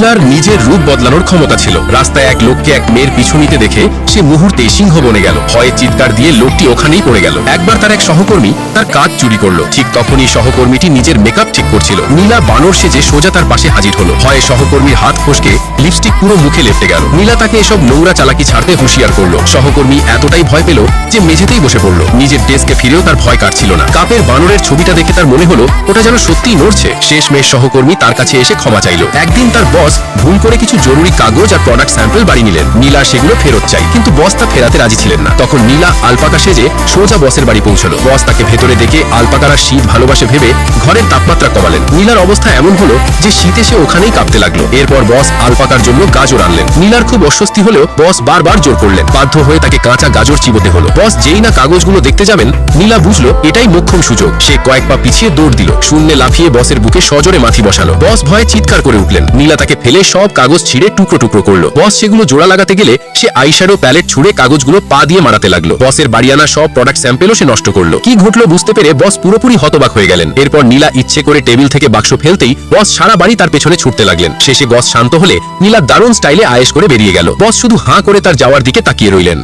নীলার নিজের রূপ বদলানোর ক্ষমতা ছিল। রাস্তায় এক লোককে এক মেয়ের পিছু নিতে দেখে সে মুহূর্তে সিংহ বনে গেল। ভয়ে চিৎকার দিয়ে লোকটি ওখানেই পড়ে গেল। একবার তার এক সহকর্মী তার কাজ চুরি করলো। ঠিক তখনই সহকর্মীটি নিজের মেকআপ ঠিক করছিল। নীলা বানর সেজে সোজা তার পাশে হাজির হলো। ভয়ে সহকর্মীর হাত ফসকে লিপস্টিক পুরো মুখে লেপটে গেল। নীলা তাকে এসব নোংরা চালাকি ছাড়তে হুঁশিয়ার করলো। সহকর্মী এতটাই ভয় পেল যে মেঝেতেই বসে পড়লো। নিজের ডেস্কে ফিরেও তার ভয় কাটছিল না। কাপের বানরের ছবিটা দেখে তার মনে হলো ওটা যেন সত্যিই নড়ছে। শেষমেশ সহকর্মী তার কাছে এসে ক্ষমা চাইলো। একদিন তার বস ভুল করে কিছু জরুরি কাগজ আর প্রোডাক্ট স্যাম্পল বাড়ি নিলেন। নীলা সেগুলো ফেরত চাই, কিন্তু বস তা ফেরাতে রাজি ছিলেন না। তখন নীলা আলপাকা সেজে সোজা বসের বাড়ি পৌঁছলো। বস তাকে ভেতরে দেখে আলপাকারা শীত ভালোবাসে ভেবে ঘরের তাপমাত্রা কমালেন। নীলার অবস্থা এমন হলো যে শীতে সে ওখানেই কাঁপতে লাগলো। এরপর বস আলপাকার জন্য গাজর আনলেন। নীলার খুব অস্বস্তি হলেও বস বারবার জোর করলেন। বাধ্য হয়ে তাকে কাঁচা গাজর চিবোতে হলো। বস যেই না কাগজগুলো দেখতে যাবেন, নীলা বুঝলো এটাই মোক্ষম সুযোগ। সে কয়েক পা পিছিয়ে দৌড় দিল। শূন্যে লাফিয়ে বসের বুকে সজোরে মাথি বসালো। বস ভয়ে চিৎকার করে উঠলেন। নীলা তাকে ফেলে সব কাগজ ছিঁড়ে টুকরো টুকরো করলো। বস সেগুলো জোড়া লাগাতে গেলে সে আইশ্যাডো প্যালেট ছুঁড়ে কাগজগুলো পা দিয়ে মারাতে লাগলো। বসের বাড়ি আনা সব প্রোডাক্ট স্যাম্পেলও সে নষ্ট করলো। কি ঘটলো বুঝতে পেরে বস পুরোপুরি হতবাক হয়ে গেলেন। এরপর নীলা ইচ্ছে করে টেবিল থেকে বাক্স ফেলতেই বস সারা বাড়ি তার পেছনে ছুটতে লাগলেন। শেষে বস শান্ত হলে নীলা দারুণ স্টাইলে আয়েশ করে বেরিয়ে গেল। বস শুধু হাঁ করে তার যাওয়ার দিকে তাকিয়ে রইলেন।